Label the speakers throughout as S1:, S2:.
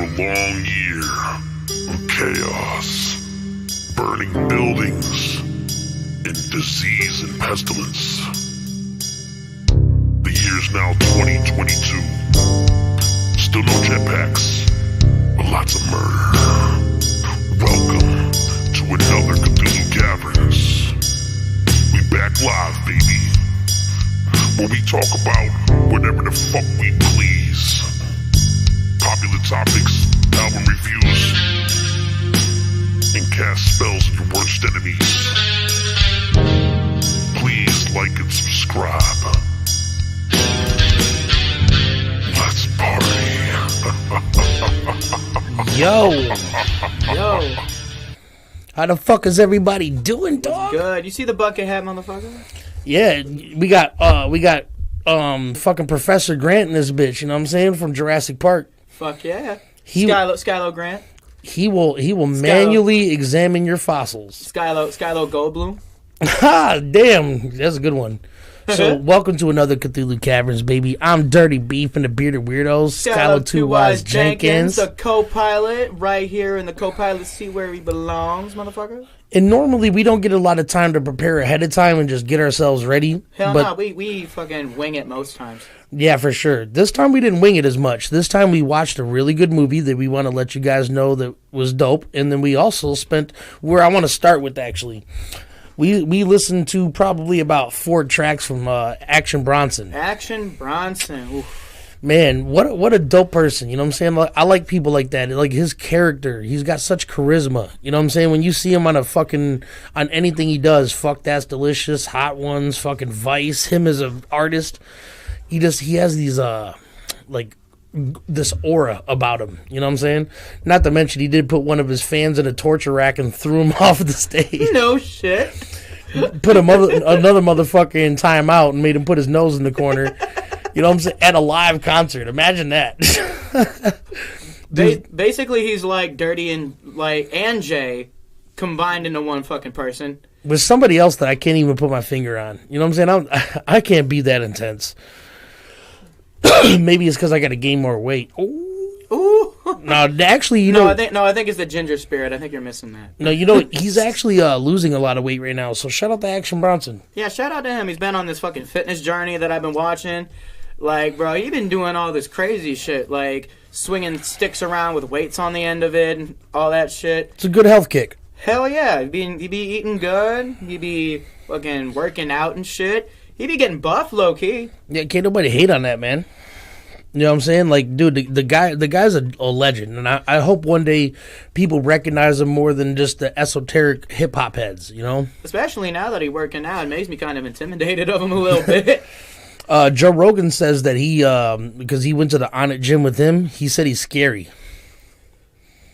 S1: a long year of chaos, burning buildings, and disease and pestilence. The year's now 2022. Still no jetpacks, but lots of murder. Welcome to another Cthulhu Caverns. We back live, baby, where we talk about whatever the fuck we please. Popular topics, album reviews, and cast spells on your worst enemies. Please like and subscribe. Let's party.
S2: Yo. How the fuck is everybody doing, dog?
S3: Good. You see the bucket hat, motherfucker?
S2: Yeah, we got fucking Professor Grant in this bitch, you know what I'm saying? From Jurassic Park.
S3: Fuck yeah. Skylo Grant.
S2: He will manually examine your fossils.
S3: Skylo Goldblum.
S2: Ha, damn, that's a good one. So, welcome to another Cthulhu Caverns, baby. I'm Dirty B from the Bearded Weirdos.
S3: Skylo Two Wise Jenkins, the co-pilot, right here in the co-pilot seat where he belongs, motherfucker.
S2: And normally we don't get a lot of time to prepare ahead of time and just get ourselves ready.
S3: Hell no, we fucking wing it most times.
S2: Yeah, for sure. This time we didn't wing it as much. This time we watched a really good movie that we want to let you guys know that was dope. And then we also spent, where I want to start with actually, we listened to probably about 4 tracks from Action Bronson.
S3: Oof.
S2: Man, what a dope person, you know what I'm saying? I like people like that. Like his character, he's got such charisma. You know what I'm saying? When you see him on anything he does, Fuck That's Delicious, Hot Ones, fucking Vice, him as an artist, he has these this aura about him, you know what I'm saying? Not to mention he did put one of his fans in a torture rack and threw him off the stage.
S3: No shit.
S2: Put another motherfucker in timeout and made him put his nose in the corner. You know what I'm saying? At a live concert. Imagine that.
S3: Basically, he's like Dirty and Jay combined into one fucking person.
S2: With somebody else that I can't even put my finger on. You know what I'm saying? I can't be that intense. Maybe it's because I got to gain more weight.
S3: Ooh.
S2: No, actually,
S3: I think it's the ginger spirit. I think you're missing that.
S2: No, he's actually losing a lot of weight right now. So shout out to Action Bronson.
S3: Yeah, shout out to him. He's been on this fucking fitness journey that I've been watching. Like, bro, you've been doing all this crazy shit, like swinging sticks around with weights on the end of it and all that shit.
S2: It's a good health kick.
S3: Hell yeah. You be eating good. You be fucking working out and shit. He be getting buff, low-key.
S2: Yeah, can't nobody hate on that, man. You know what I'm saying? Like, dude, the guy's a legend, and I hope one day people recognize him more than just the esoteric hip-hop heads, you know?
S3: Especially now that he's working out. It makes me kind of intimidated of him a little bit.
S2: Joe Rogan says that because he went to the Nyte gym with him, he said he's scary.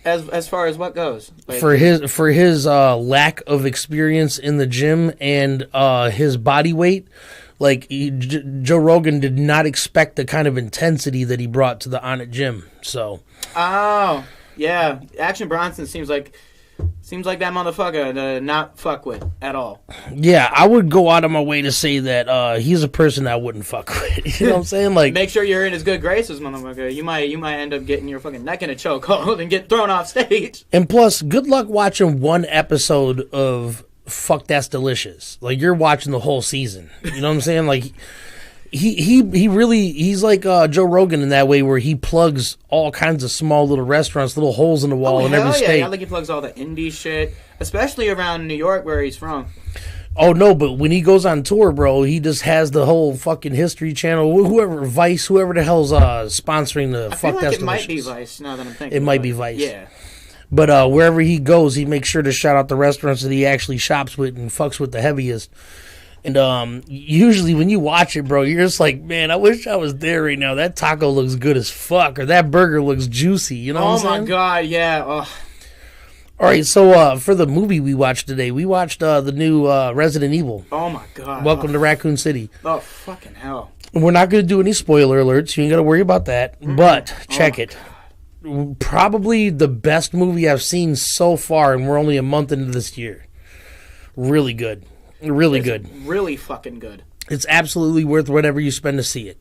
S3: As far as what goes? Like,
S2: for his lack of experience in the gym and his body weight, like Joe Rogan did not expect the kind of intensity that he brought to the Nyte gym. So.
S3: Oh yeah, Action Bronson seems like that motherfucker to not fuck with at all.
S2: Yeah, I would go out of my way to say that he's a person I wouldn't fuck with. You know what I'm saying? Like,
S3: make sure you're in his good graces, motherfucker. You might end up getting your fucking neck in a chokehold and get thrown off stage.
S2: And plus, good luck watching one episode of Fuck That's Delicious. Like, you're watching the whole season. You know what I'm saying? Like, he's like Joe Rogan in that way, where he plugs all kinds of small little restaurants, little holes in the wall in every state.
S3: I think he plugs all the indie shit, especially around New York where he's from.
S2: Oh no, but when he goes on tour, bro, he just has the whole fucking History Channel, whoever the hell's sponsoring the Fuck That's Delicious.
S3: It might be Vice now that I'm thinking.
S2: It might be Vice.
S3: Yeah.
S2: But wherever he goes, he makes sure to shout out the restaurants that he actually shops with and fucks with the heaviest. And usually when you watch it, bro, you're just like, man, I wish I was there right now. That taco looks good as fuck, or that burger looks juicy. You know what I'm saying?
S3: Oh, my God, yeah. Oh.
S2: All right, so for the movie we watched today, we watched the new Resident Evil.
S3: Oh, my God.
S2: Welcome to Raccoon City.
S3: Oh, fucking hell.
S2: We're not going to do any spoiler alerts. You ain't got to worry about that. Mm-hmm. But check it. Probably the best movie I've seen so far, and we're only a month into this year. Really good. Really good.
S3: Really fucking good.
S2: It's absolutely worth whatever you spend to see it.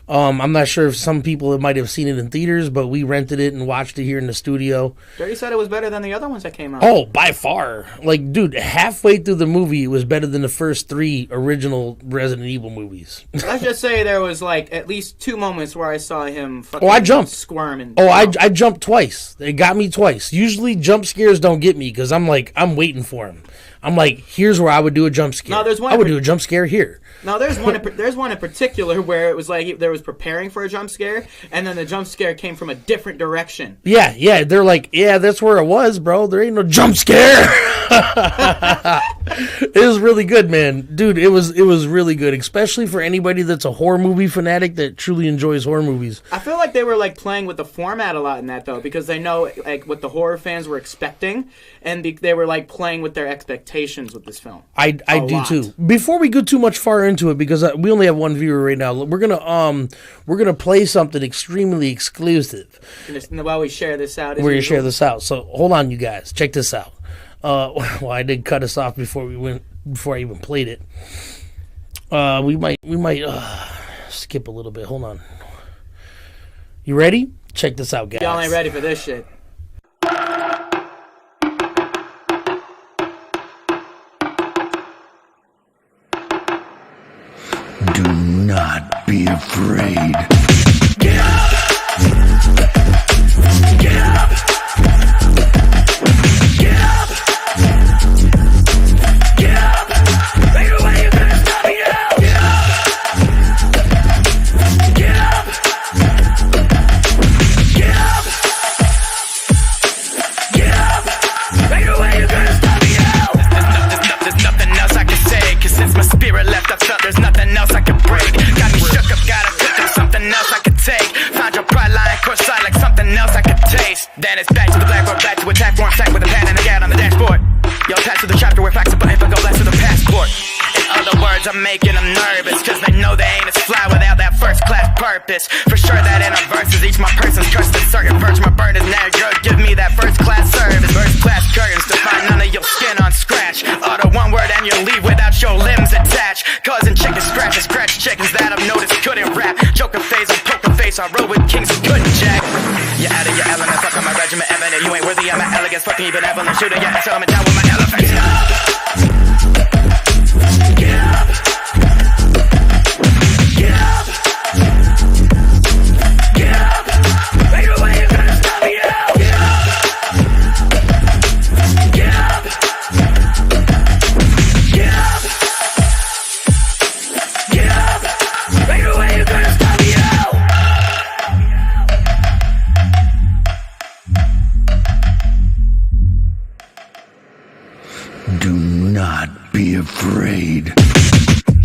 S2: I'm not sure if some people might have seen it in theaters, but we rented it and watched it here in the studio.
S3: Dirty said it was better than the other ones that came out.
S2: Oh, by far. Like, dude, halfway through the movie, it was better than the first 3 original Resident Evil movies.
S3: Let's just say there was, like, at least 2 moments where I saw him fucking
S2: I jumped.
S3: squirming.
S2: I jumped twice. They got me twice. Usually jump scares don't get me because I'm waiting for him. I'm like, here's where I would do a jump scare.
S3: No, there's one
S2: I would do a jump scare here.
S3: Now, there's one in particular where it was like there was preparing for a jump scare, and then the jump scare came from a different direction.
S2: Yeah, they're like, yeah, that's where it was, bro. There ain't no jump scare. It was really good, man. Dude, it was really good, especially for anybody that's a horror movie fanatic that truly enjoys horror movies.
S3: I feel like they were like playing with the format a lot in that, though, because they know like what the horror fans were expecting, and they were like playing with their expectations with this film.
S2: I do too. Before we go too much far into it, because we only have one viewer right now, we're gonna play something extremely exclusive.
S3: And while we share this out,
S2: we're gonna share this out. So hold on, you guys, check this out. Well, I did cut us off before I even played it. We might skip a little bit. Hold on. You ready? Check this out, guys.
S3: Y'all ain't ready for this shit.
S4: Do not be afraid.
S5: Get up! Get up! Get up! Get up! Ain't no way you gonna stop me now! Get up! Get up! Get up! Get up! Ain't no way you gonna stop me now! There's nothing else I can say, 'cause since my spirit left, I felt there's nothing else I can break. Got me shook up, gotta cook up something else I could take. Found your pride lying courtside like something else I could taste. Then it's back to the blackboard, back to attack, warm sack with a pad and a gat on the dashboard. Yo, attached to the chapter where facts are button, but go less to the passport. In other words, I'm making them nervous, 'cause they know they ain't as fly without that first class purpose. For sure that in our verses, each my person's trusted certain purge my burn is now good. Give me that first class service, first class curtains to find none of your skin on scratch. Utter one word and you'll leave without your limbs attached. Causing chicken scratches, scratch chickens that I've noticed couldn't rap. Joker phase on poker face, I roll with kings who couldn't jack. You're out of your element, fuck on my regiment, evident. You ain't worthy of my elegance, fucking even evelyn. Shooting your ass, so I'm down with my elephants. Get up! Get up! Get up! Get up! Ain't no way you're gonna stop me now! Get up! Get up! Get up! Get up! Ain't no way you're gonna stop me now!
S4: Do not be afraid.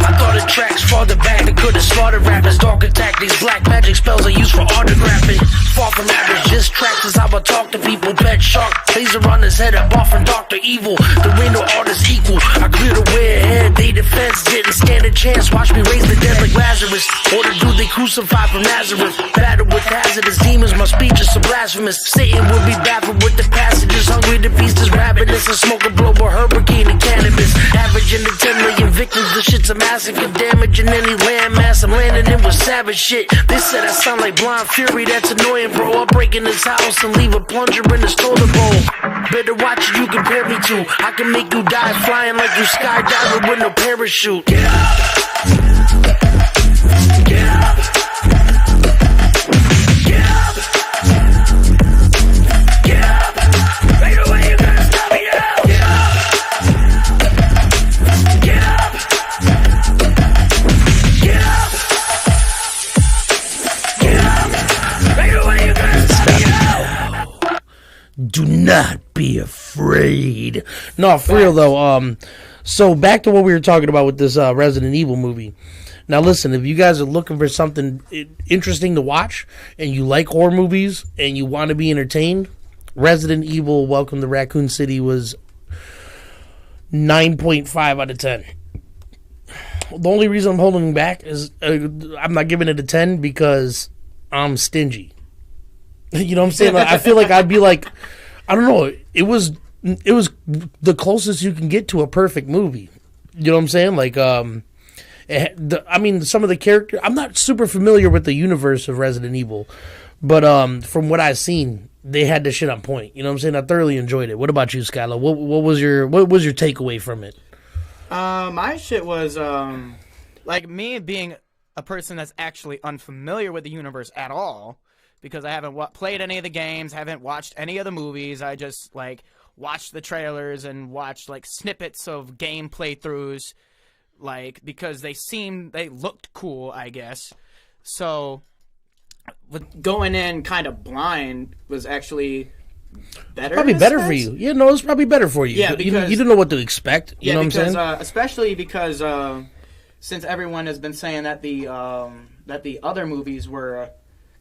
S5: I thought the tracks farther back, they could've slaughtered rappers. Dark attack, these black magic spells are used for autographing. Far from average, this track is how I talk to people. Pet shark, laser on his head, up off from Dr. Evil. The window artist equal, I cleared the way ahead. They defense didn't stand a chance, watch me raise the dead like Lazarus. Or the dude they crucified from Nazareth. Battle with hazardous demons, my speech is so blasphemous. Satan will be baffled with the passages. Hungry to feast his ravenous and smoke a global hurricane of cannabis. Averaging the 10 million victims, the shit's a massacre. Damaging any landmass, I'm landing in with savage shit. They said I sound like blind fury, that's annoying, bro. I'll break in his house and leave a plunger in his toilet bowl. Better watch who you compare me to. I can make you die flying like you skydiving with no parachute. Get up! Get up! Get up! Get up! Ain't no way you're gonna stop me now! Get up! Get up! Get up! Get up! Ain't no way you're gonna stop me now!
S2: Do not be afraid. No, for real though. So back to what we were talking about with this Resident Evil movie. Now listen, if you guys are looking for something interesting to watch and you like horror movies and you want to be entertained, Resident Evil Welcome to Raccoon City was 9.5 out of 10. The only reason I'm holding back is I'm not giving it a 10 because I'm stingy. You know what I'm saying? Like, I feel like I'd be like, I don't know. It was the closest you can get to a perfect movie. You know what I'm saying? Like, I mean, some of the character. I'm not super familiar with the universe of Resident Evil, but from what I've seen, they had the shit on point. You know what I'm saying? I thoroughly enjoyed it. What about you, Skylar? What was your takeaway from it?
S3: My shit was like me being a person that's actually unfamiliar with the universe at all, because I haven't played any of the games, haven't watched any of the movies. I just like watched the trailers and watched like snippets of game playthroughs, like because they looked cool, I guess. So going in kind of blind was actually better.
S2: Probably better for you. Yeah, no, it's probably better for you.
S3: Yeah, because
S2: you didn't know what to expect. You know what I'm saying?
S3: Especially because since everyone has been saying that the other movies were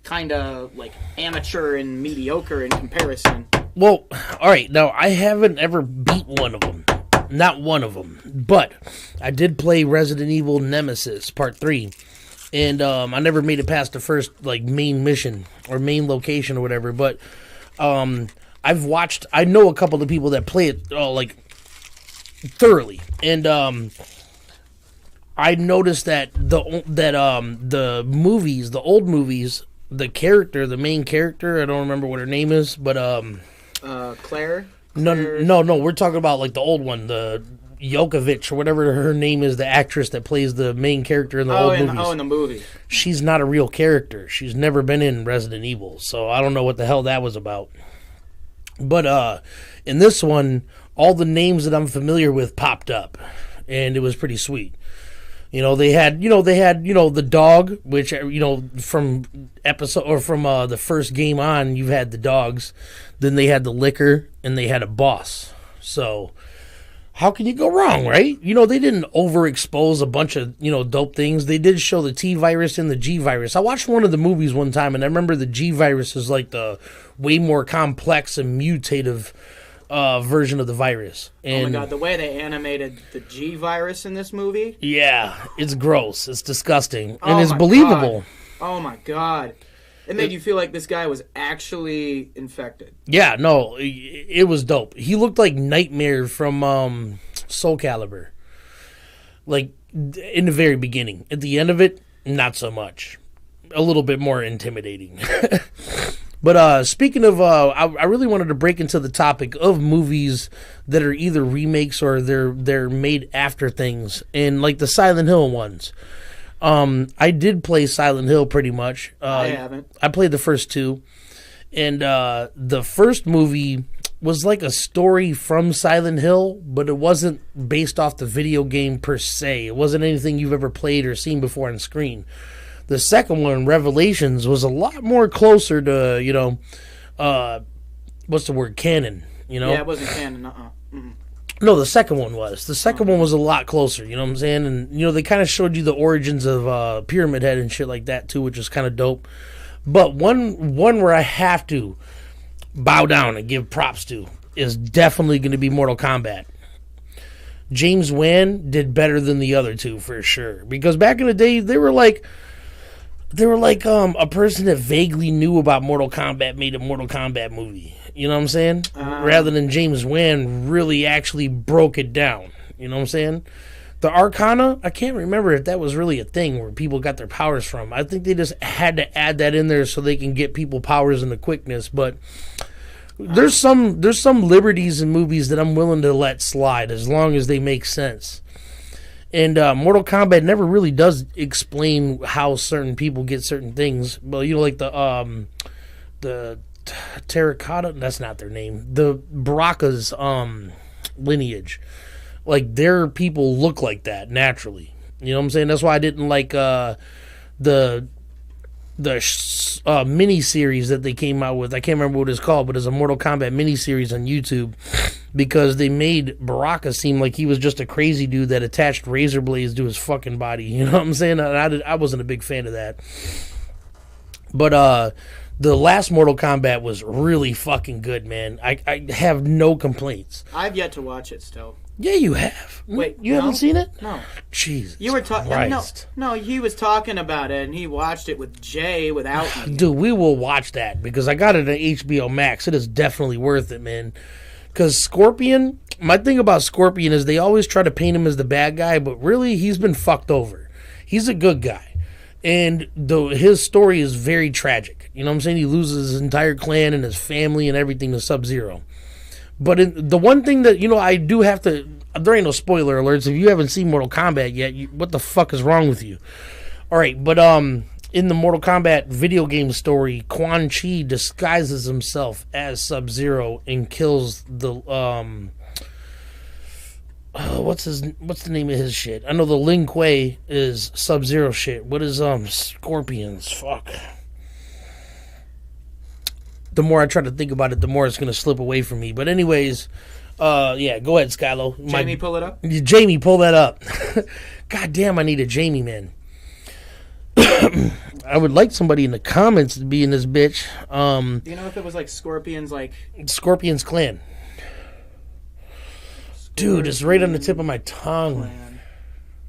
S3: kind of like amateur and mediocre in comparison.
S2: Well, all right. Now I haven't ever beat one of them, not one of them, but I did play Resident Evil Nemesis Part 3. And I never made it past the first like main mission or main location or whatever. But I know a couple of people that play it like thoroughly, and I noticed that the movies, the old movies, the main character, I don't remember what her name is, but
S3: Claire.
S2: No, we're talking about like the old one, the Jokovic or whatever her name is, the actress that plays the main character in the old movies.
S3: In the movie.
S2: She's not a real character. She's never been in Resident Evil, so I don't know what the hell that was about. But in this one, all the names that I'm familiar with popped up, and it was pretty sweet. They had the dog, which from episode or from the first game on, you've had the dogs. Then they had the liquor, and they had a boss. So how can you go wrong, right? They didn't overexpose a bunch of, dope things. They did show the T virus and the G virus. I watched one of the movies one time, and I remember the G virus is like the way more complex and mutative version of the virus. And,
S3: oh my god, the way they animated the G virus in this movie?
S2: Yeah, it's gross. It's disgusting. And it's believable.
S3: God. Oh my god. It made you feel like this guy was actually infected.
S2: Yeah, no, it was dope. He looked like Nightmare from Soul Calibur. Like, in the very beginning. At the end of it, not so much. A little bit more intimidating. But speaking of, I really wanted to break into the topic of movies that are either remakes or they're made after things. And like the Silent Hill ones. I did play Silent Hill pretty much.
S3: I haven't.
S2: I played the first two. And the first movie was like a story from Silent Hill, but it wasn't based off the video game per se. It wasn't anything you've ever played or seen before on screen. The second one, Revelations, was a lot more closer to, what's the word, canon,
S3: Yeah, it wasn't canon,
S2: No, the second one was. The second one was a lot closer, you know what I'm saying? And, they kind of showed you the origins of Pyramid Head and shit like that, too, which is kind of dope. But one where I have to bow down and give props to is definitely going to be Mortal Kombat. James Wan did better than the other two, for sure. Because back in the day, they were like a person that vaguely knew about Mortal Kombat made a Mortal Kombat movie. You know what I'm saying? Rather than James Wan really actually broke it down. You know what I'm saying? The Arcana, I can't remember if that was really a thing where people got their powers from. I think they just had to add that in there so they can get people powers and the quickness. But there's some liberties in movies that I'm willing to let slide as long as they make sense. And Mortal Kombat never really does explain how certain people get certain things. Well, like the Terracotta, that's not their name. The Baraka's lineage. Like, their people look like that naturally. You know what I'm saying? That's why I didn't like the mini-series that they came out with. I can't remember what it's called, but it's a Mortal Kombat mini-series on YouTube. Because they made Baraka seem like he was just a crazy dude that attached razor blades to his fucking body. You know what I'm saying? I wasn't a big fan of that. But the last Mortal Kombat was really fucking good, man. I have no complaints.
S3: I've yet to watch it still.
S2: Yeah, you have.
S3: Wait,
S2: you haven't seen it?
S3: No.
S2: Jesus.
S3: You were talking.
S2: Christ.
S3: No, he was talking about it, and he watched it with Jay without me.
S2: Dude, we will watch that because I got it on HBO Max. It is definitely worth it, man. Because Scorpion, my thing about Scorpion is they always try to paint him as the bad guy, but really he's been fucked over. He's a good guy. And his story is very tragic. You know what I'm saying? He loses his entire clan and his family and everything to Sub-Zero. But the one thing that, I do have to... There ain't no spoiler alerts. If you haven't seen Mortal Kombat yet, what the fuck is wrong with you? All right, but in the Mortal Kombat video game story, Quan Chi disguises himself as Sub-Zero and kills the... what's the name of his shit? I know the Lin Kuei is Sub-Zero shit. What is Scorpions? Fuck. The more I try to think about it, the more it's gonna slip away from me. But anyways, yeah, go ahead, Skylo.
S3: Jamie, pull it up.
S2: Jamie, pull that up. God damn, I need a Jamie, man. I would like somebody in the comments to be in this bitch.
S3: Do you know if it was like Scorpions, like
S2: Scorpions Clan? Dude, it's right on the tip of my tongue.
S3: Clan.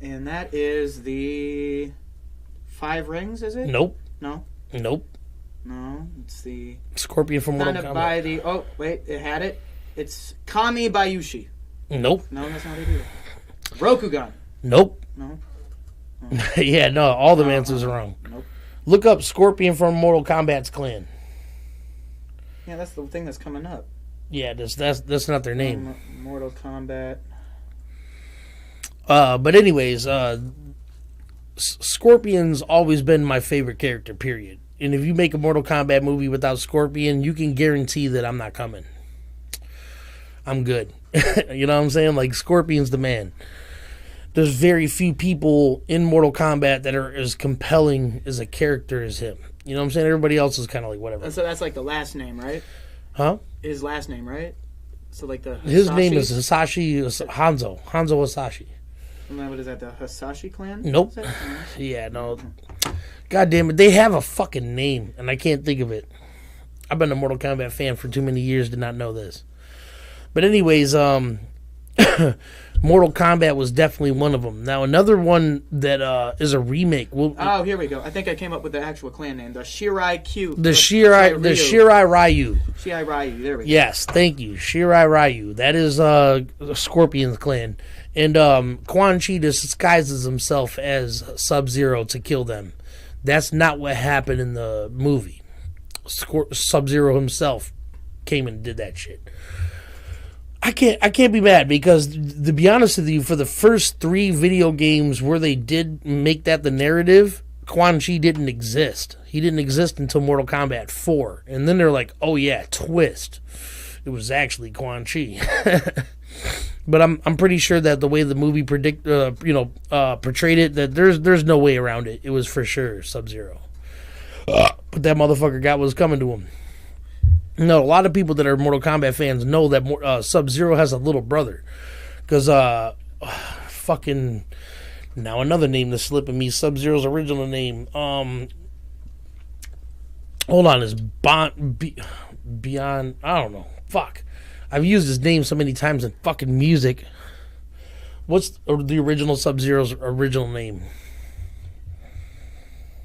S3: And that is the 5 Rings, is it?
S2: Nope.
S3: No.
S2: Nope.
S3: No, it's the
S2: Scorpion from Mortal
S3: kind of
S2: Kombat.
S3: by the. Oh wait, it had it. It's Kami Bayushi.
S2: Nope.
S3: No, that's not it either. Rokugan.
S2: Nope.
S3: No.
S2: Yeah, no, all the answers are wrong.
S3: Nope.
S2: Look up Scorpion from Mortal Kombat's clan.
S3: Yeah, that's the thing that's coming up.
S2: Yeah, that's not their name.
S3: Mortal Kombat.
S2: But anyways, Scorpion's always been my favorite character, period. And if you make a Mortal Kombat movie without Scorpion, you can guarantee that I'm not coming. I'm good. You know what I'm saying? Like, Scorpion's the man. There's very few people in Mortal Kombat that are as compelling as a character as him. You know what I'm saying? Everybody else is kind of like whatever.
S3: And so that's like the last name, right?
S2: Huh?
S3: His last name, right? So like the
S2: His name
S3: Hisashi?
S2: is Hanzo Hasashi.
S3: And then what is that? The Hisashi clan?
S2: Nope.
S3: Is that?
S2: Yeah, no. God damn it. They have a fucking name, and I can't think of it. I've been a Mortal Kombat fan for too many years to not know this. But anyways, Mortal Kombat was definitely one of them. Now, another one that is a remake.
S3: Oh, here we go. I think I came up with the actual clan name. The Shirai Q.
S2: The Shirai Ryu.
S3: Shirai Ryu. There we go.
S2: Yes, thank you. Shirai Ryu. That is Scorpion's clan. And Quan Chi disguises himself as Sub-Zero to kill them. That's not what happened in the movie. Sub-Zero himself came and did that shit. I can't be mad because, to be honest with you, for the first 3 video games where they did make that the narrative, Quan Chi didn't exist. He didn't exist until Mortal Kombat 4. And then they're like, oh yeah, twist. It was actually Quan Chi. But I'm pretty sure that the way the movie portrayed it, that there's no way around it. It was for sure Sub-Zero. But that motherfucker got what was coming to him. No, a lot of people that are Mortal Kombat fans know that Sub-Zero has a little brother. Because, fucking... Now another name that's slipping me. Sub-Zero's original name. Hold on, is Beyond... I don't know. Fuck. I've used his name so many times in fucking music. What's the original Sub-Zero's original name?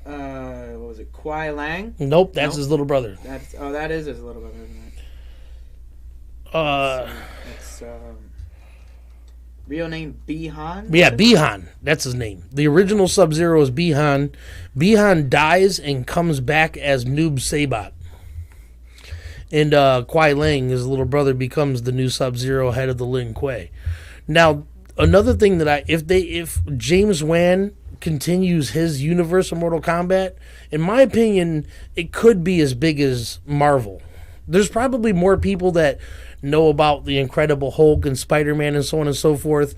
S3: What was it? Kuai Lang?
S2: Nope, that's his little brother.
S3: That is his little brother, isn't it? It's real name Bihan?
S2: Yeah, Bihan. That's his name. The original Sub-Zero is Bihan. Bihan dies and comes back as Noob Saibot. And Kuai Lang, his little brother, becomes the new Sub-Zero, head of the Lin Kuei. Now, another thing that if James Wan continues his universe of Mortal Kombat, in my opinion, it could be as big as Marvel. There's probably more people that know about the Incredible Hulk and Spider-Man and so on and so forth,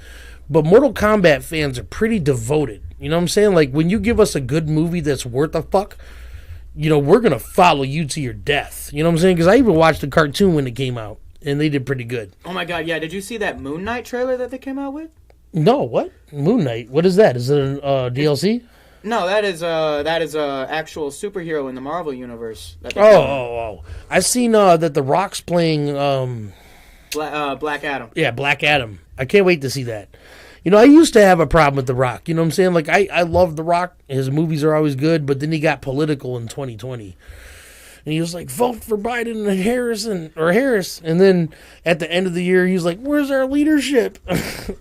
S2: but Mortal Kombat fans are pretty devoted. You know what I'm saying? Like, when you give us a good movie that's worth a fuck, we're going to follow you to your death. You know what I'm saying? Because I even watched the cartoon when it came out, and they did pretty good.
S3: Oh my god, yeah. Did you see that Moon Knight trailer that they came out with?
S2: No, what? Moon Knight? What is that? Is it a DLC?
S3: No, that is actual superhero in the Marvel universe.
S2: Oh. I've seen that The Rock's playing...
S3: Black Adam.
S2: Yeah, Black Adam. I can't wait to see that. I used to have a problem with The Rock. You know what I'm saying? Like, I love The Rock. His movies are always good, but then he got political in 2020. And he was like, vote for Biden and Harris. And then at the end of the year, he was like, where's our leadership?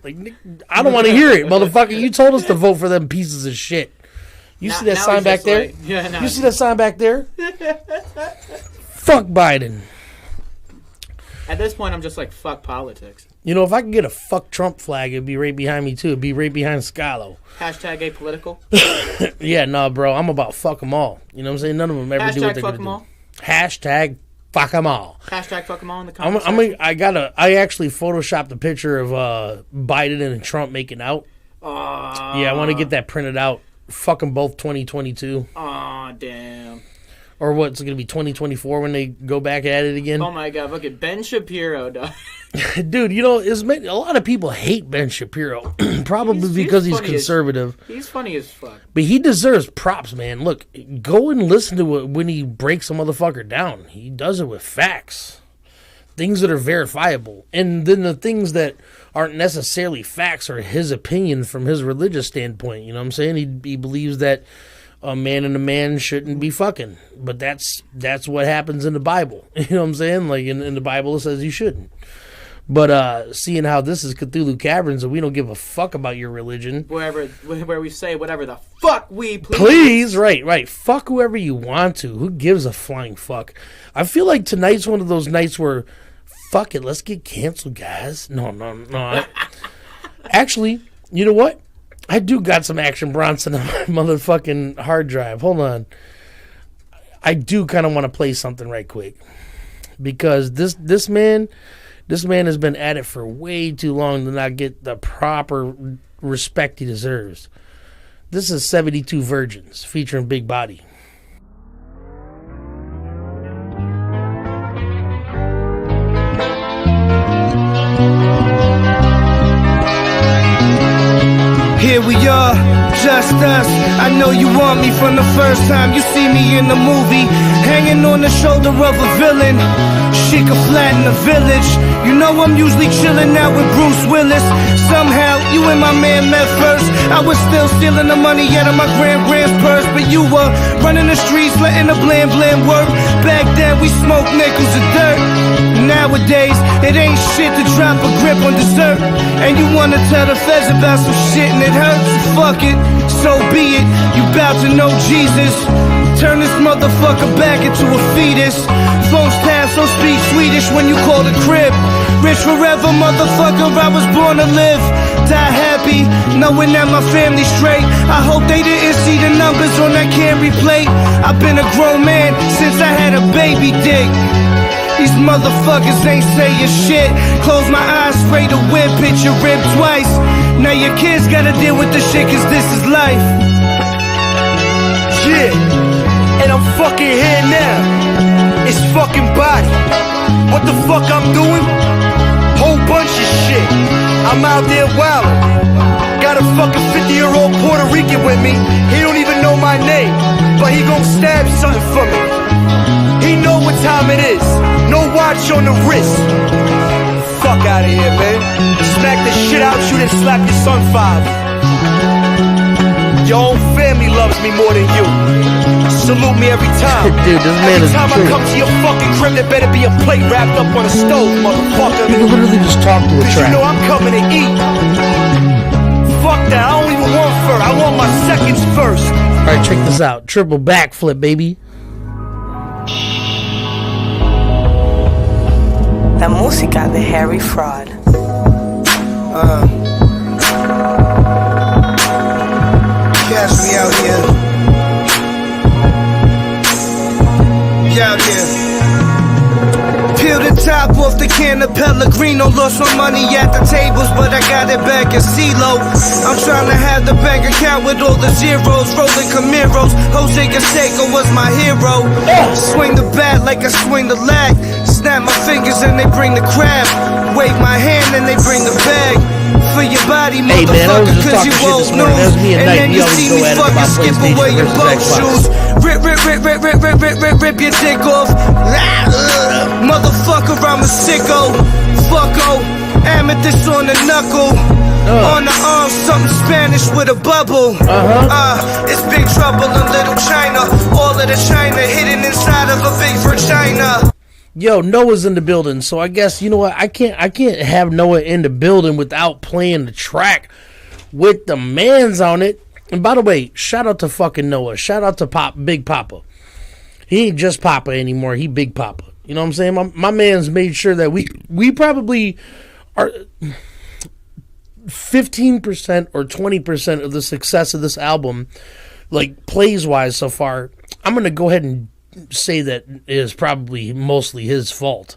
S2: Like, I don't want to hear it, motherfucker. You told us to vote for them pieces of shit. You see that sign back there? You see that sign back there? Fuck Biden.
S3: At this point, I'm just like, fuck politics.
S2: You know, if I could get a fuck Trump flag, it'd be right behind me, too. It'd be right behind Scalo.
S3: Hashtag apolitical.
S2: Yeah, no, bro. I'm about fuck them all. You know what I'm saying? None of them ever do what they're going to do.
S3: All.
S2: Hashtag fuck them all.
S3: Hashtag fuck them all in the comments.
S2: I actually photoshopped a picture of Biden and Trump making out. Yeah, I want to get that printed out. Fuck them both 2022.
S3: Aw, damn.
S2: Or what's it going to be, 2024 when they go back at it again?
S3: Oh, my God. Look at Ben Shapiro, dog.
S2: Dude, you know, a lot of people hate Ben Shapiro. Probably because he's conservative.
S3: He's funny as fuck.
S2: But he deserves props, man. Look, go and listen to it when he breaks a motherfucker down. He does it with facts. Things that are verifiable. And then the things that aren't necessarily facts are his opinion from his religious standpoint. You know what I'm saying? He believes that a man and a man shouldn't be fucking. But that's what happens in the Bible. You know what I'm saying? Like, in the Bible, it says you shouldn't. But seeing how this is Cthulhu Caverns and we don't give a fuck about your religion.
S3: Where we say whatever the fuck we please.
S2: Please, right. Fuck whoever you want to. Who gives a flying fuck? I feel like tonight's one of those nights where, fuck it, let's get canceled, guys. No. Actually, you know what? I do got some Action Bronson on my motherfucking hard drive. Hold on. I do kind of want to play something right quick. Because this man has been at it for way too long to not get the proper respect he deserves. This is 72 Virgins featuring Big Body.
S6: Here we are, just us. I know you want me from the first time you see me in the movie, hanging on the shoulder of a villain. Shit could flatten the village. You know I'm usually chilling out with Bruce Willis. Somehow you and my man met first. I was still stealing the money out of my grand's purse, but you were running the streets, letting the blam work. Back then we smoked nickels of dirt. Nowadays it ain't shit to drop a grip on dessert, and you wanna tell the feds about some shit and it hurts. Fuck it, so be it. You bout to know Jesus. Turn this motherfucker back into a fetus. Phones tab, so speak Swedish when you call the crib. Rich forever, motherfucker, I was born to live. Die happy, knowing that my family's straight. I hope they didn't see the numbers on that Camry plate. I've been a grown man since I had a baby dick. These motherfuckers ain't saying shit. Close my eyes, spray the whip, hit your rib twice. Now your kids gotta deal with the shit, cause this is life.
S7: Yeah, and I'm fucking here now. It's fucking Body. What the fuck I'm doing? Whole bunch of shit. I'm out there wildin'. Got a fucking 50-year-old Puerto Rican with me. He don't even know my name, but he gon' stab something for me. He know what time it is. No watch on the wrist. Fuck out of here, man. Smack the shit out you, then slap your son 5. Your own family loves me more than you. Salute me every time.
S2: Dude, this man
S7: every
S2: is
S7: time I come to your fucking crib, there better be a plate wrapped up on a stove, motherfucker.
S2: You can literally just talk to a
S7: Cause
S2: track.
S7: you know I'm coming to eat. Fuck that, I don't even want fur. I want my seconds first.
S2: Alright, check this out. Triple backflip, baby.
S8: La música de Harry Fraud.
S6: Catch me out here. Out here. Peel the top off the can of Pellegrino. Lost my money at the tables, but I got it back in CeeLo. I'm trying to have the bank account with all the zeros. Rolling Camaros. Jose Canseco was my hero. Swing the bat like I swing the lag. Snap my fingers and they bring the crab. Wave my hand and they bring the bag. For your body,
S2: Hey man, I was
S6: motherfucker,
S2: just
S6: cause you
S2: talking shit
S6: old
S2: this morning. That was me
S6: news.
S2: and
S6: And
S2: Nyte.
S6: then
S2: We
S6: you
S2: always
S6: see
S2: go
S6: me
S2: at it
S6: fucking
S2: about
S6: skip
S2: PlayStation
S6: away your
S2: versus
S6: boat
S2: Xbox.
S6: shoes. Rip your dick off. Motherfucker, I'm a sicko. Fucko. Amethyst on the knuckle. On the arm, something Spanish with a bubble. It's big trouble in Little China. All of the China hidden inside of a big vagina.
S2: Yo, Noah's in the building, so I guess, you know what, I can't have Noah in the building without playing the track with the mans on it. And by the way, shout out to fucking Noah. Shout out to Big Papa. He ain't just Papa anymore. He Big Papa. You know what I'm saying? My man's made sure that we probably are 15% or 20% of the success of this album, like plays-wise so far. I'm going to go ahead and say that is probably mostly his fault.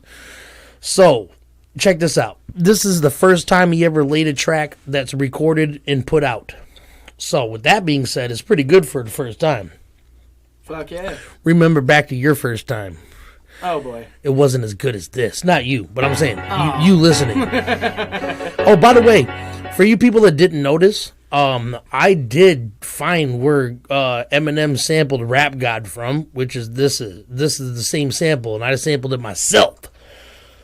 S2: So, check this out. This is the first time he ever laid a track that's recorded and put out. So, with that being said, it's pretty good for the first time.
S3: Fuck yeah.
S2: Remember back to your first time.
S3: Oh, boy.
S2: It wasn't as good as this. Not you, but I'm saying you listening. Oh, by the way, for you people that didn't notice, I did find where Eminem sampled Rap God from, which is this is the same sample, and I sampled it myself.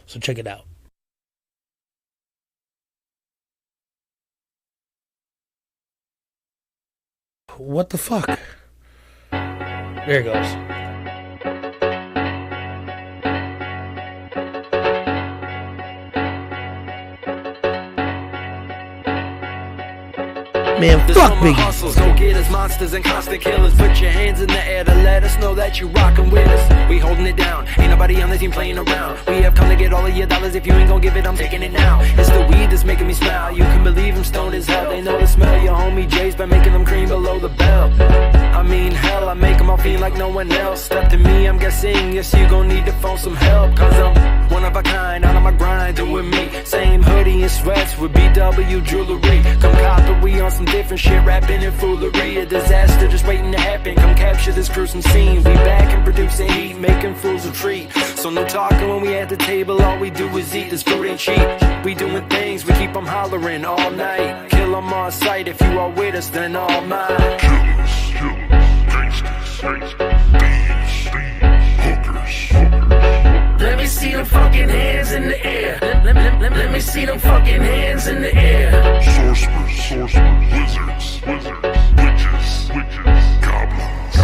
S2: So check it out. What the fuck? There it goes. Man, fuck Biggie.
S9: Hustles, go get us monsters and constant killers. Put your hands in the air to let us know that you rockin' with us. We holding it down, ain't nobody on the team playing around. We have come to get all of your dollars. If you ain't gon' give it, I'm taking it now. It's the weed that's making me smile. You can believe I'm stoned as hell. They know the smell. Your homie Jay's been making them cream below the bell. I mean, hell, I make them all feel like no one else. Step to me, I'm guessing. Yes, you gon' need to phone some help. Cause I'm one of a kind, out of my grind, doing me. Same hoodie and sweats with BW jewelry. Come cop it, we on some different shit, rapping and foolery. A disaster just waiting to happen. Come capture this gruesome scene. We back and producing heat, making fools retreat. So no talking when we at the table. All we do is eat. This food ain't cheap. We doing things, we keep them hollering all night. Kill them on sight. If you are with us, then all mine.
S10: Let me see them fucking hands in the air. Let me see them fucking hands in the air.
S1: Sorcerers, wizards, witches, goblins.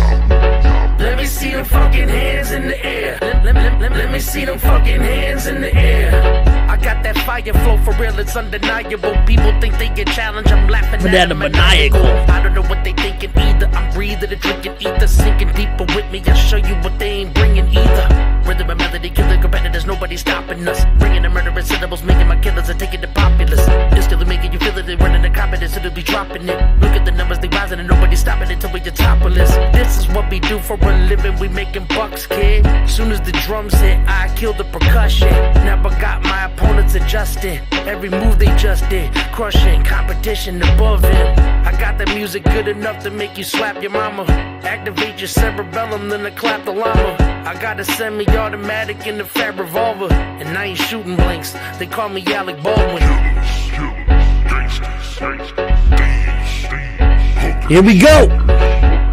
S10: Let me see them fucking hands in the air. Let me see them fucking hands in the air. I got that fire flow for real, it's undeniable. People think they get challenged, I'm laughing at them maniacal. I don't know what they thinking either. I'm breathing and drinking ether, sinking deeper with me. I'll show you what they ain't bringing either. Rhythm and melody, killing competitors, nobody stopping us. Bringing the murderous syllables, making my killers and taking the populace. It's still making you feel it, they running the confidence, it'll be dropping it. Look at the numbers, they rising and nobody's stopping it till we get top of list. This is what we do for a living, we making bucks, kid. Soon as the drums hit, I kill the percussion. Never got my opponents adjusting. Every move they just did, crushing competition above him. I got the music good enough to make you slap your mama. Activate your cerebellum, then I clap the llama. I got a semi-automatic in the fat revolver, and I ain't shooting blanks. They call me Alec Baldwin.
S2: Here we go.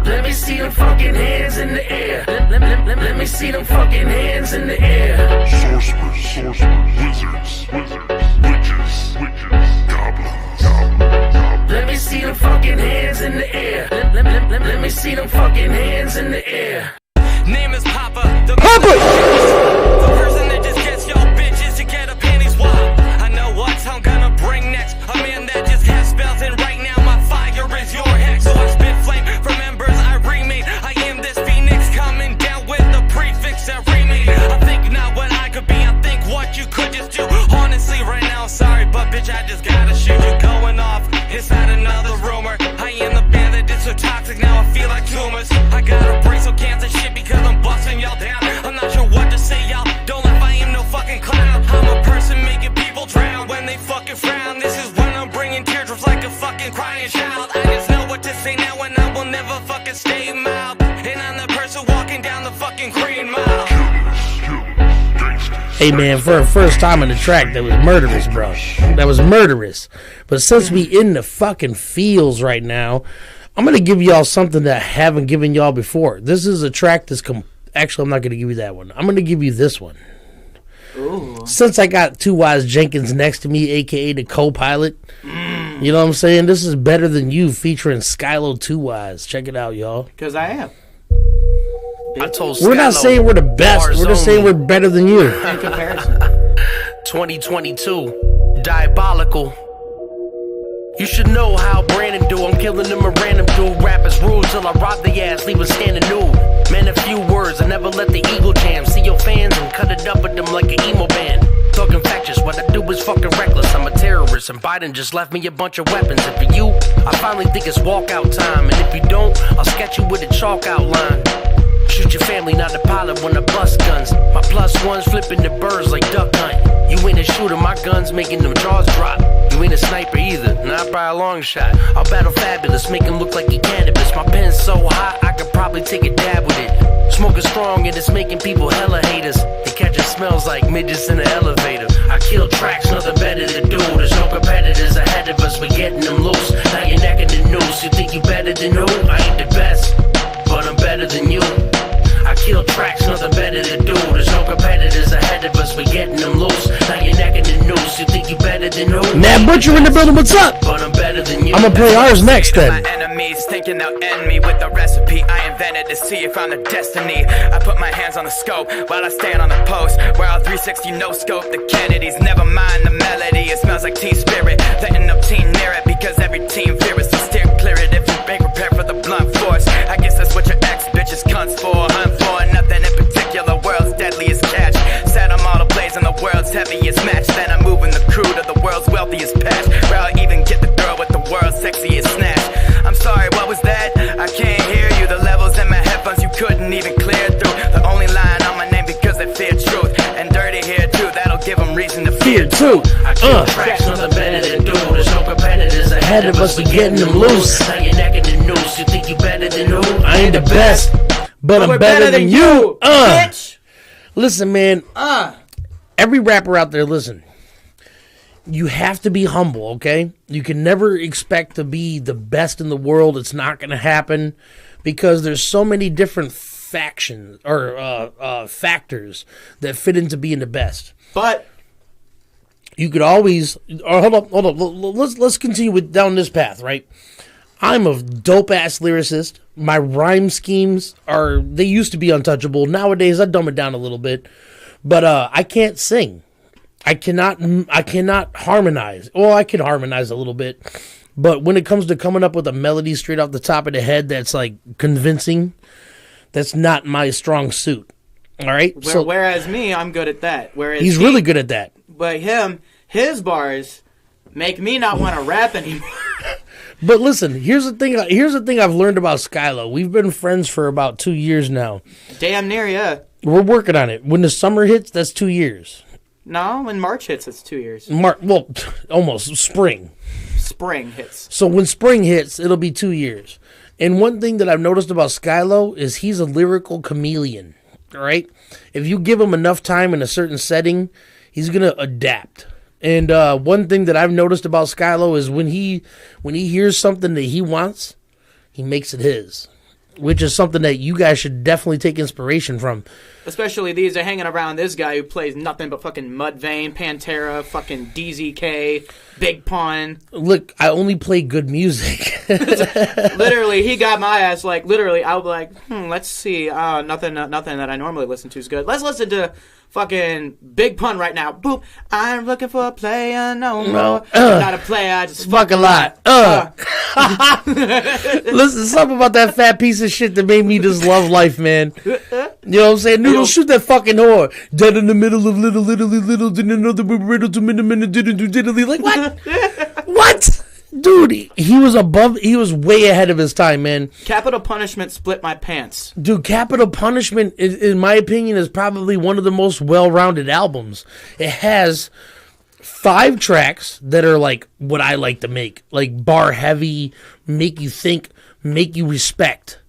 S10: Let me see them fucking hands in the air. Let me see them fucking hands in the air.
S1: Sorcerers, wizards, witches, goblins.
S10: Let me see them fucking hands in the air. Let me see them fucking hands in the air.
S5: Name is Papa. The person that just gets your bitches to get a panties wop. I know what I'm gonna bring next. A man that just has spells, and right now my fire is your hex. So I spit flame from embers I remade. I am this phoenix coming down with the prefix that remade. I think not what I could be, I think what you could just do. Honestly, right now, sorry, but bitch, I just gotta shoot you. Going off, it's not another rumor. I am the band that did so toxic, now I feel like tumors. I gotta break so cancer shit because I'm busting y'all down. I'm not sure what to say, y'all. Don't laugh, I am no fucking clown. I'm a person making people drown when they fucking frown. This is when I'm bringing teardrops like a fucking crying child. I just know what to say now, and I will never fucking stay mild. And I'm the person walking down the fucking green mile.
S2: Hey man, for a first time in the track, that was murderous, bro. That was murderous. But since we in the fucking fields right now, I'm going to give y'all something that I haven't given y'all before. This is a track that's actually, I'm not going to give you that one. I'm going to give you this one.
S3: Ooh.
S2: Since I got Two Wise Jenkins next to me, a.k.a. the co-pilot, you know what I'm saying? This is Better Than You featuring Skylo Two Wise. Check it out, y'all.
S3: Because I am.
S10: I told
S2: We're not saying we're the best. We're just saying we're better than you.
S3: In comparison.
S10: 2022, Diabolical. You should know how Brandon do. I'm killing them a random dude. Rappers rude till I rob the ass, leave them standing nude. Man, a few words, I never let the eagle jam. See your fans and cut it up with them like an emo band. Talking factious, what I do is fucking reckless. I'm a terrorist, and Biden just left me a bunch of weapons. And for you, I finally think it's walkout time. And if you don't, I'll sketch you with a chalk outline. Shoot your family, not the pilot when I bust guns. My plus ones flipping the birds like duck hunt. You ain't a shooter, my guns making them jaws drop. You ain't a sniper either, not by a long shot. I'll battle fabulous, make him look like he cannabis. My pen's so hot, I could probably take a dab with it. Smoking strong and it's making people hella haters. They catching smells like midgets in the elevator. I kill tracks, nothing better to do. There's no competitors ahead of us, we're getting them loose. Now you're necking the noose, you think you better than who? I ain't the best, but I'm better than you. I kill tracks, nothing better to do. There's no competitors ahead of us, we're getting them loose. Now you're necking the noose, you think you better than who?
S2: Mad Butcher in the building, what's up?
S10: But I'm better than you.
S2: I'm gonna play ours next then.
S5: My enemies thinking they'll end me with the recipe I invented to see if I'm the destiny. I put my hands on the scope while I stand on the post. Where all 360 no scope the Kennedys. Never mind the melody, it smells like teen spirit. Letting up teen near it because every team fear is to steer clear it. If you ain't prepared for the blunt force, I guess that's what your ex bitches cunts for. I'm for nothing in particular, world's deadliest catch. Set them all ablaze in the world's heaviest match. Then I'm moving the crew to the world's wealthiest patch, where I'll even get the girl with the world's sexiest snatch. I'm sorry, what was that? I can't hear you. The levels in my headphones you couldn't even clear through. The only line on my name because they fear truth. And dirty here too, that'll give them reason to fear too.
S10: I kill tracks, nothing better to do. There's no competitors ahead of us, we're getting them loose. Now you're necking the noose, you think you better than who?
S2: I ain't the best, but I'm better than you.
S3: Bitch.
S2: Listen, man. Every rapper out there, listen. You have to be humble, okay? You can never expect to be the best in the world. It's not going to happen because there's so many different factions or factors that fit into being the best.
S3: But
S2: you could always hold up. Let's continue down this path, right? I'm a dope ass lyricist. My rhyme schemes they used to be untouchable. Nowadays I dumb it down a little bit, but I can't sing. I cannot harmonize. Well, I can harmonize a little bit, but when it comes to coming up with a melody straight off the top of the head that's like convincing, that's not my strong suit. All right.
S3: Whereas me, I'm good at that. Whereas
S2: he's really good at that.
S3: But his bars make me not want to rap anymore.
S2: But listen, here's the thing I've learned about Skylo. We've been friends for about 2 years now.
S3: Damn near, yeah.
S2: We're working on it. When the summer hits, that's 2 years.
S3: No, when March hits, it's 2 years.
S2: Well, almost spring.
S3: Spring hits.
S2: So when spring hits, it'll be 2 years. And one thing that I've noticed about Skylo is he's a lyrical chameleon. All right? If you give him enough time in a certain setting, he's going to adapt. And one thing that I've noticed about Skylo is when he hears something that he wants, he makes it his, which is something that you guys should definitely take inspiration from.
S3: Especially these are hanging around this guy who plays nothing but fucking Mudvayne, Pantera, fucking DZK, Big Pun.
S2: Look, I only play good music.
S3: Literally, he got my ass. Like literally, I would be like, let's see. Nothing that I normally listen to is good. Let's listen to fucking Big Pun right now. Boop. I'm looking for a player no more. Not a player, I just
S2: fuck a lot. Listen, something about that fat piece of shit that made me just love life, man. You know what I'm saying? Noodle, shoot that fucking whore. Dead in the middle of little, didn't another riddle to minute, didn't do diddly. Like, what? What? Dude, he was way ahead of his time, man.
S3: Capital Punishment split my pants.
S2: Dude, Capital Punishment, in my opinion, is probably one of the most well-rounded albums. It has 5 tracks that are like what I like to make. Like bar heavy, make you think, make you respect.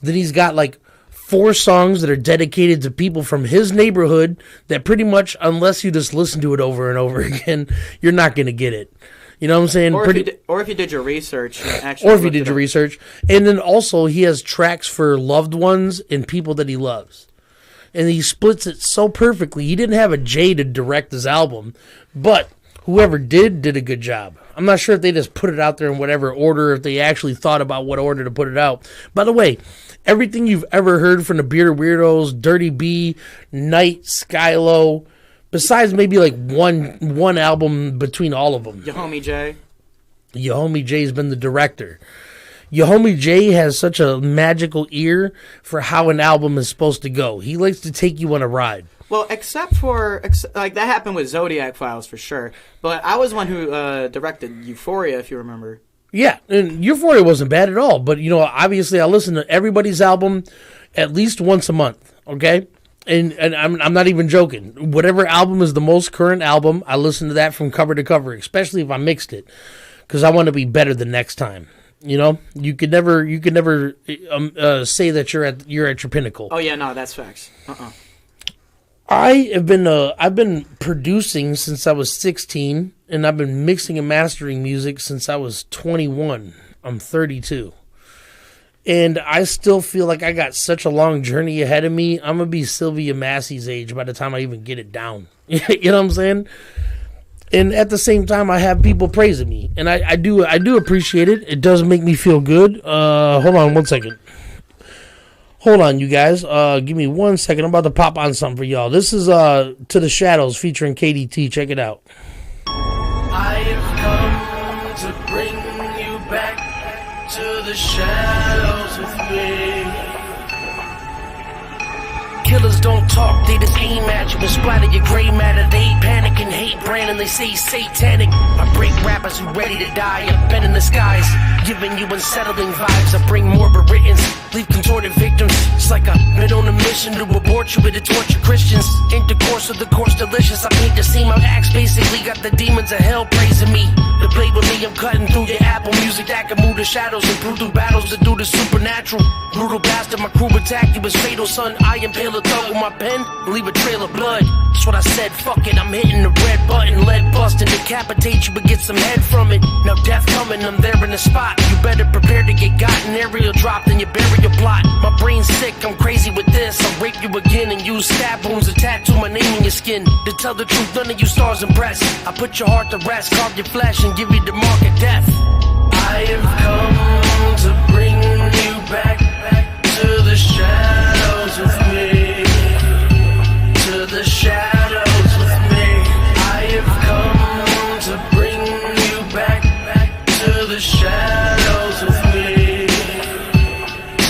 S2: Then he's got like 4 songs that are dedicated to people from his neighborhood that pretty much, unless you just listen to it over and over again, you're not going to get it. You know what I'm saying?
S3: Or if you did your research. And
S2: research. And then also he has tracks for loved ones and people that he loves. and he splits it so perfectly. He didn't have a J to direct his album, but whoever did a good job. I'm not sure if they just put it out there in whatever order, if they actually thought about what order to put it out. By the way, everything you've ever heard from the Bearded Weirdos, Dirty B, Nyte, Skylo, besides maybe like one album between all of them.
S3: Your homie Jay.
S2: Your homie Jay's been the director. Your homie Jay has such a magical ear for how an album is supposed to go. He likes to take you on a ride.
S3: Well, except for, like, that happened with Zodiac Files for sure. But I was one who directed Euphoria, if you remember.
S2: Yeah, and Euphoria wasn't bad at all. But, you know, obviously I listen to everybody's album at least once a month, okay? And I'm not even joking. Whatever album is the most current album, I listen to that from cover to cover, especially if I mixed it, because I want to be better the next time. You know, you could never say that you're at your pinnacle.
S3: Oh yeah, no, that's facts.
S2: I've been producing since I was 16, and I've been mixing and mastering music since I was 21. I'm 32. And I still feel like I got such a long journey ahead of me. I'm going to be Sylvia Massey's age by the time I even get it down. You know what I'm saying? And at the same time, I have people praising me. And I do appreciate it. It does make me feel good. Hold on one second. Hold on, you guys. Give me 1 second. I'm about to pop on something for y'all. This is To the Shadows featuring KDT. Check it out.
S10: I have come to bring you back to the shadows with me. Killers don't talk, they just aim at you and splatter your gray matter. They panic and hate brand and they say satanic. I break rappers who ready to die. I've been in the skies, giving you unsettling vibes. I bring morbid writtens, leave contorted victims. It's like I've been on a mission to abort you with to torture Christians. Intercourse of the course delicious. I paint the scene, my acts basically got the demons of hell praising me. To play with me, I'm cutting through your Apple Music that can move the shadows and prove through battles to do the supernatural. Brutal bastard, my crew attack you as fatal, son. I impale a thug with my pen and leave a trail of blood. That's what I said, fuck it, I'm hitting the red button. Lead busting, decapitate you but get some head from it. Now death coming, I'm there in the spot. You better prepare to get got and aerial dropped and you bury your plot. My brain's sick, I'm crazy with this. I'll rape you again and use stab wounds to tattoo my name in your skin. To tell the truth, none of you stars impress. I put your heart to rest, carve your flesh and give you the mark of death. I have come to bring you back to the shadows with me. To the shadows with me. I have come to bring you back to the shadows with me.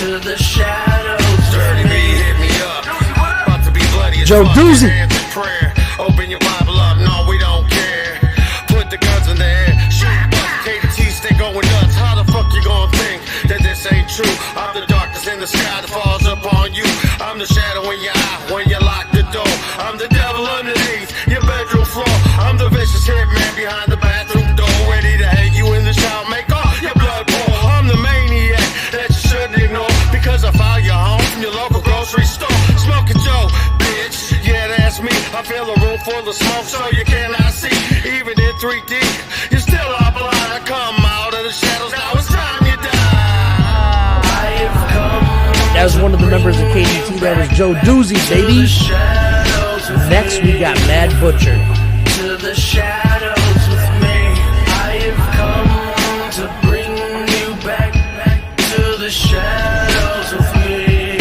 S10: To the shadows.
S11: Dirty B, hit me up. About to be bloody.
S2: Joe Doozy.
S11: Open your Bible up, no, we don't care. Put the guns in the air. Shoot, bust, KDTs, they going nuts. How the fuck you gonna think that this ain't true? I'm the darkness in the sky that falls upon you. I'm the shadow in your eye when you lock the door. I'm the devil underneath your bedroom floor. I'm the vicious hitman behind the bathroom door, ready to hang you in the shower, make all your blood pour. I'm the maniac that you shouldn't ignore, because I file your home from your local grocery store. Smoking Joe, bitch, yeah, that's me. I fill a room full of smoke so you cannot see. Even in 3D, you still are blind. I come out of the shadows, now it's time you die.
S10: I have come.
S2: That was one of the members of KDT. That was Joe Doozy, baby. Next, we got Mad Butcher.
S10: To the shadows with me. I have come to bring you back to the shadows with me.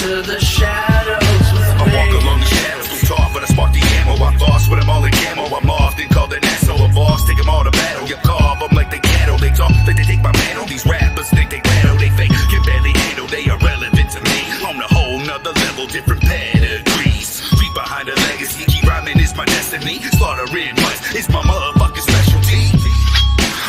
S10: To the shadows with me.
S1: I walk along the shadows, too tall, but I spark the ammo. I'm lost with them all in camo. I'm often called an asshole. A boss, take them all to battle. You carve them like they cattle. They talk like they take my mantle. These rappers think they rattle. They fake, can barely handle. They are relevant to me. On a whole nother level, different pedigrees. Feet behind a legacy. Keep rhyming is my destiny. Slaughtering mice is my motherfucking specialty.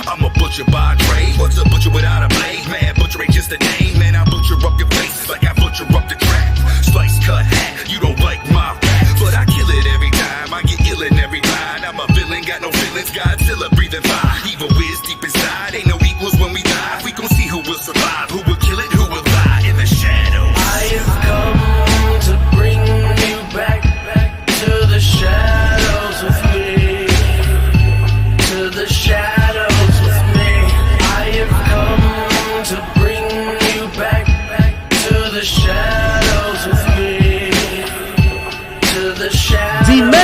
S1: I'm a butcher by trade. What's a butcher without a blade? Man, butcher ain't just a name. Man, I butcher up your face like I butcher up the track. Slice, cut, hat. You don't like my rap, but I kill it every time. I get ill in every line. I'm a villain, got no feelings. Godzilla breathing fire. Evil is deep inside. Ain't no equals when we die. We gon' see who will survive, who will kill it, who will lie in the shadows.
S10: I have come to bring you back to the shadows with me. To the shadows with me. I have come to bring you back to the shadows.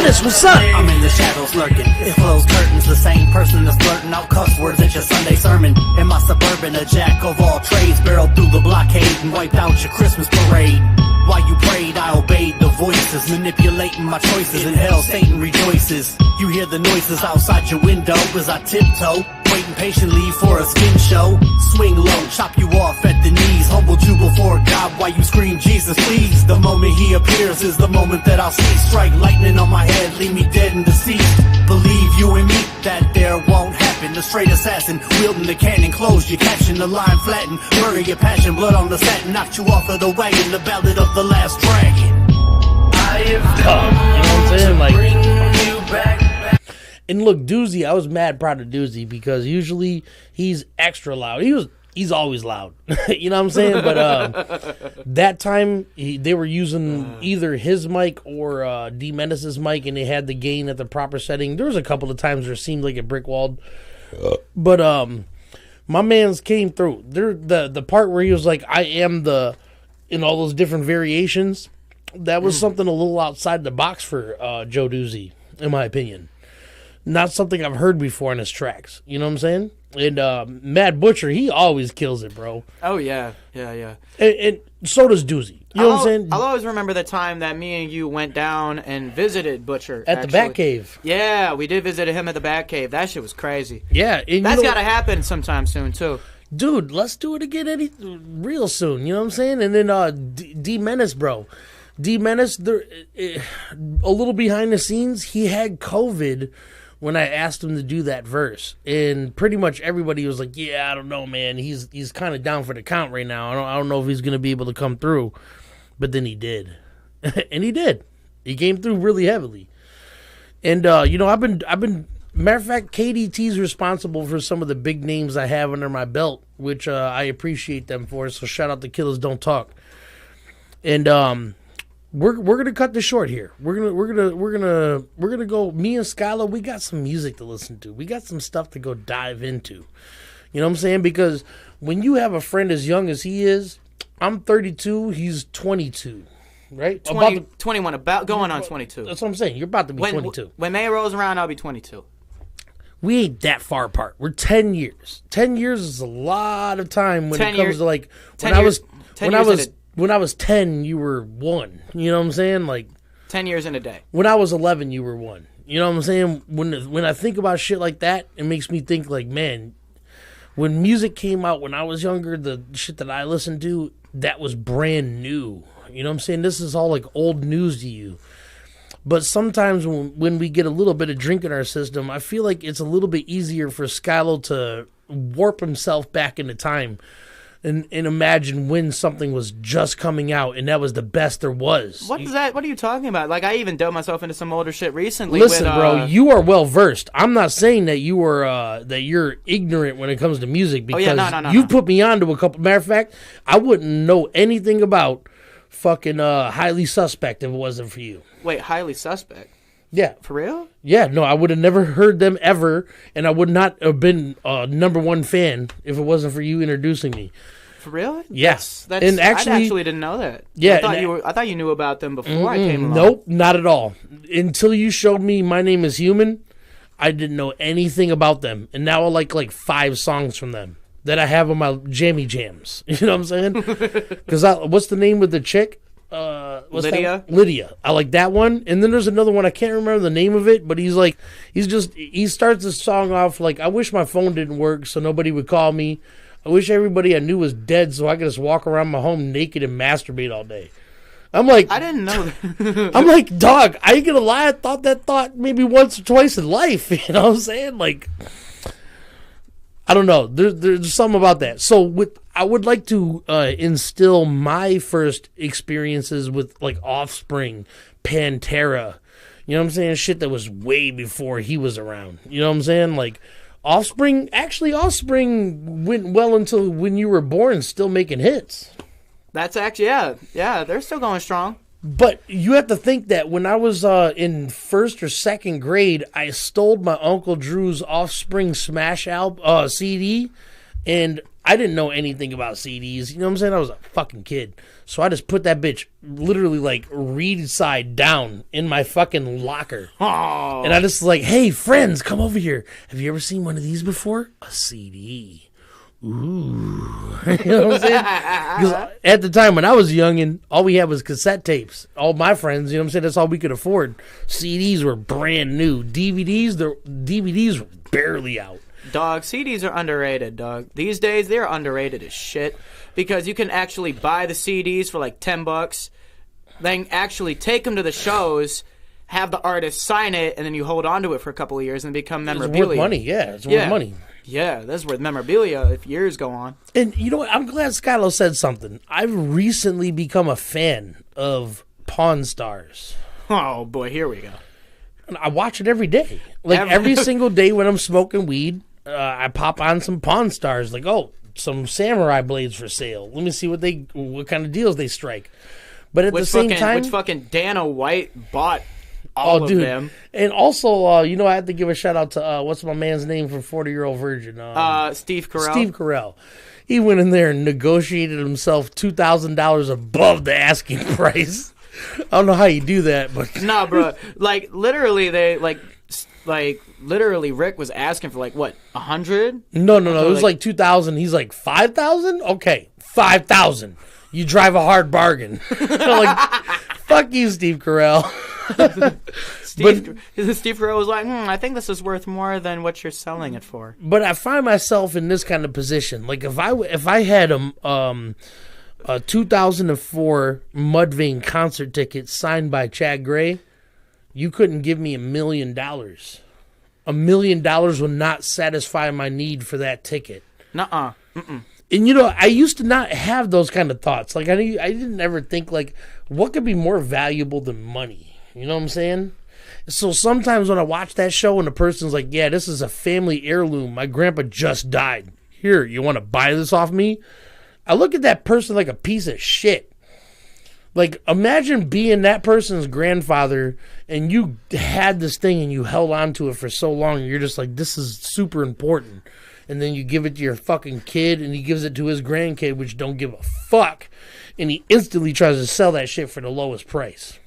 S2: D-Menace, what's up?
S12: I'm in the shadows lurking. It closed curtains. The same person that's blurting out cuss words at your Sunday sermon. In my Suburban, a jack of all trades, barreled through the blockade and wiped out your Christmas parade. While you prayed, I obeyed the voices, manipulating my choices. In hell, Satan rejoices. You hear the noises outside your window as I tiptoe, waiting patiently for a skin show. Swing low, chop you off at the knees. Humble you before God while you scream, Jesus, please. The moment he appears is the moment that I'll see. Strike lightning on my head, leave me dead and deceased. Believe you and me, that there won't happen. The straight assassin, wielding the cannon, close your caption, the line flattened. Murder your passion, blood on the satin, knocked you off of the wagon. The ballad of the last dragon. I have come,
S2: you know what I'm saying? Like,
S12: bring you back.
S2: and look, Doozy, I was mad proud of Doozy because usually he's extra loud. He's always loud. You know what I'm saying? But that time they were using either his mic or D-Menace's mic, and they had the gain at the proper setting. There was a couple of times where it seemed like it brick walled. But my man's came through. The part where he was like, I am the, in all those different variations, that was something a little outside the box for Joe Doozy, in my opinion. Not something I've heard before in his tracks. You know what I'm saying? And Mad Butcher, he always kills it, bro.
S3: Oh, yeah. Yeah.
S2: And so does Doozy. You know what I'm saying?
S3: I'll always remember the time that me and you went down and visited Butcher.
S2: At the Batcave.
S3: Yeah, we did visit him at the Batcave. That shit was crazy.
S2: Yeah.
S3: That's got to happen sometime soon, too.
S2: Dude, let's do it again real soon. You know what I'm saying? And then D-Menace, bro. D-Menace, a little behind the scenes, he had COVID when I asked him to do that verse. And pretty much everybody was like, yeah, I don't know, man. He's kind of down for the count right now. I don't know if he's going to be able to come through. But then he did. And he did. He came through really heavily. And, I've been, matter of fact, KDT's responsible for some of the big names I have under my belt, which I appreciate them for. So shout out to Killers Don't Talk. And, we're gonna cut this short here. We're gonna go. Me and Skylar, we got some music to listen to. We got some stuff to go dive into. You know what I'm saying? Because when you have a friend as young as he is, I'm 32. He's 22, right?
S3: 21, about going on 22.
S2: That's what I'm saying. You're about to be 22.
S3: When May rolls around, I'll be 22.
S2: We ain't that far apart. We're 10 years. 10 years is a lot of time when it comes to like when I was 10, you were 1. You know what I'm saying? Like
S3: 10 years in a day.
S2: When I was 11, you were 1. You know what I'm saying? When I think about shit like that, it makes me think like, man, when music came out when I was younger, the shit that I listened to, that was brand new. You know what I'm saying? This is all like old news to you. But sometimes when we get a little bit of drink in our system, I feel like it's a little bit easier for Skylo to warp himself back into time and imagine when something was just coming out and that was the best there was.
S3: What is that? What are you talking about? Like, I even dove myself into some older shit recently.
S2: Listen, bro, you are well versed. I'm not saying that you are that you're ignorant when it comes to music because you put me on to a couple. Matter of fact, I wouldn't know anything about fucking Highly Suspect if it wasn't for you.
S3: Wait, Highly Suspect?
S2: Yeah.
S3: For real?
S2: Yeah, no, I would have never heard them ever, and I would not have been a #1 fan if it wasn't for you introducing me.
S3: For real?
S2: Yes.
S3: I actually didn't know that.
S2: Yeah.
S3: I thought you knew about them before I came along.
S2: Nope, not at all. Until you showed me My Name Is Human, I didn't know anything about them, and now I like 5 songs from them that I have on my jammy jams. You know what I'm saying? Because what's the name of the chick?
S3: Lydia.
S2: Lydia. I like that one. And then there's another one. I can't remember the name of it, but he starts the song off like, I wish my phone didn't work so nobody would call me. I wish everybody I knew was dead so I could just walk around my home naked and masturbate all day. I'm like,
S3: I didn't know that.
S2: I'm like, dog, I ain't gonna lie, I thought that thought maybe once or twice in life. You know what I'm saying? Like, I don't know. There's something about that. So I would like to instill my first experiences with like Offspring, Pantera. You know what I'm saying? Shit that was way before he was around. You know what I'm saying? Like Offspring went well until when you were born, still making hits.
S3: That's actually, yeah, they're still going strong.
S2: But you have to think that when I was in 1st or 2nd grade, I stole my Uncle Drew's Offspring Smash album CD, and I didn't know anything about CDs. You know what I'm saying? I was a fucking kid. So I just put that bitch literally like reed side down in my fucking locker.
S3: Oh.
S2: And I just like, hey, friends, come over here. Have you ever seen one of these before? A CD. Ooh. You know what I'm saying? Because at the time when I was young and all we had was cassette tapes. All my friends, you know what I'm saying? That's all we could afford. CDs were brand new. DVDs were barely out.
S3: Dog, CDs are underrated, dog. These days, they're underrated as shit. Because you can actually buy the CDs for like $10, then actually take them to the shows, have the artist sign it, and then you hold on to it for a couple of years and become memorabilia.
S2: It's worth money, yeah. It's worth money.
S3: Yeah, that's worth memorabilia if years go on.
S2: And you know what? I'm glad Skylo said something. I've recently become a fan of Pawn Stars.
S3: Oh, boy, here we go.
S2: And I watch it every day. Like, every single day when I'm smoking weed, I pop on some Pawn Stars. Like, oh, some samurai blades for sale. Let me see what kind of deals they strike. But at the same time,
S3: which fucking Dana White bought all of them.
S2: And also, I have to give a shout out to what's my man's name from 40-Year-Old Virgin?
S3: Steve Carell.
S2: Steve Carell. He went in there and negotiated himself $2,000 above the asking price. I don't know how you do that, but
S3: nah, bro. Like literally, literally, Rick was asking for like what, 100?
S2: No. It was like 2,000. He's like 5,000. Okay, 5,000. You drive a hard bargain. I'm like, fuck you, Steve Carell.
S3: Steve Carell was like, I think this is worth more than what you're selling it for.
S2: But I find myself in this kind of position. Like if I had a 2004 Mudvayne concert ticket signed by Chad Gray, you couldn't give me $1 million. $1 million would not satisfy my need for that ticket.
S3: Nuh-uh.
S2: And I used to not have those kind of thoughts. Like I didn't ever think like, what could be more valuable than money? You know what I'm saying? So sometimes when I watch that show and the person's like, yeah, this is a family heirloom. My grandpa just died. Here, you want to buy this off me? I look at that person like a piece of shit. Like, imagine being that person's grandfather and you had this thing and you held on to it for so long and you're just like, this is super important. And then you give it to your fucking kid and he gives it to his grandkid, which don't give a fuck. And he instantly tries to sell that shit for the lowest price.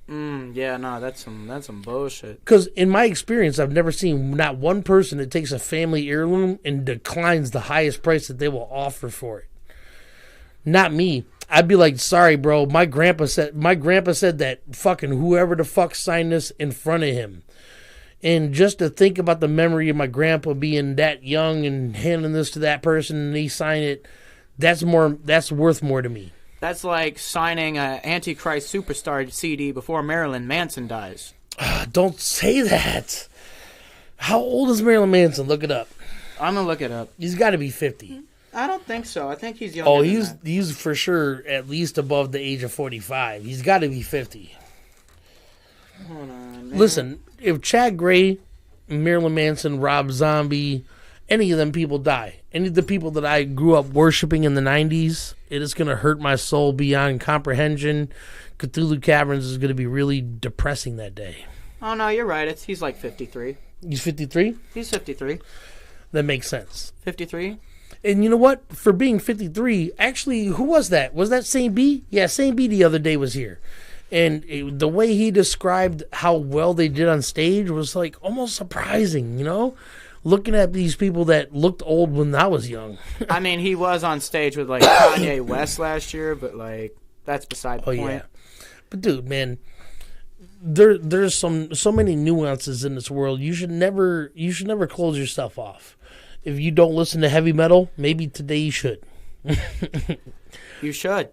S3: Yeah, no, that's some bullshit.
S2: Because in my experience, I've never seen not one person that takes a family heirloom and declines the highest price that they will offer for it. Not me. I'd be like, sorry, bro. My grandpa said that fucking whoever the fuck signed this in front of him. And just to think about the memory of my grandpa being that young and handing this to that person and he signed it, that's worth more to me.
S3: That's like signing an Antichrist Superstar CD before Marilyn Manson dies.
S2: Don't say that. How old is Marilyn Manson? Look it up.
S3: I'm going to look it up.
S2: He's got to be 50.
S3: I don't think so. I think he's younger.
S2: Oh, he's for sure at least above the age of 45. He's got to be 50.
S3: Hold on, man.
S2: Listen, if Chad Gray, Marilyn Manson, Rob Zombie, any of them people die, any of the people that I grew up worshiping in the 90s, it is going to hurt my soul beyond comprehension. Cthulhu Caverns is going to be really depressing that day.
S3: Oh, no, you're right. He's like 53.
S2: He's 53?
S3: He's 53.
S2: That makes sense.
S3: 53?
S2: And you know what? For being 53, actually, who was that? Was that Saint B? Yeah, Saint B the other day was here. And the way he described how well they did on stage was like almost surprising, Looking at these people that looked old when I was young.
S3: I mean, he was on stage with like Kanye West last year, but like that's beside the point. Yeah.
S2: But dude, man, there's so many nuances in this world. You should never close yourself off. If you don't listen to heavy metal, maybe today you should.
S3: You should.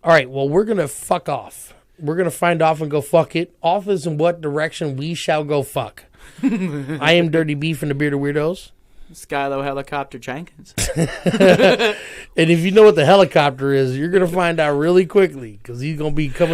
S2: All right, well, we're going to fuck off. We're going to find off and go fuck it. Off is in what direction we shall go fuck. I am Dirty B from the Bearded Weirdos.
S3: Skylo Helicopter Jenkins.
S2: And if you know what the helicopter is, you're going to find out really quickly because he's going to be coming up.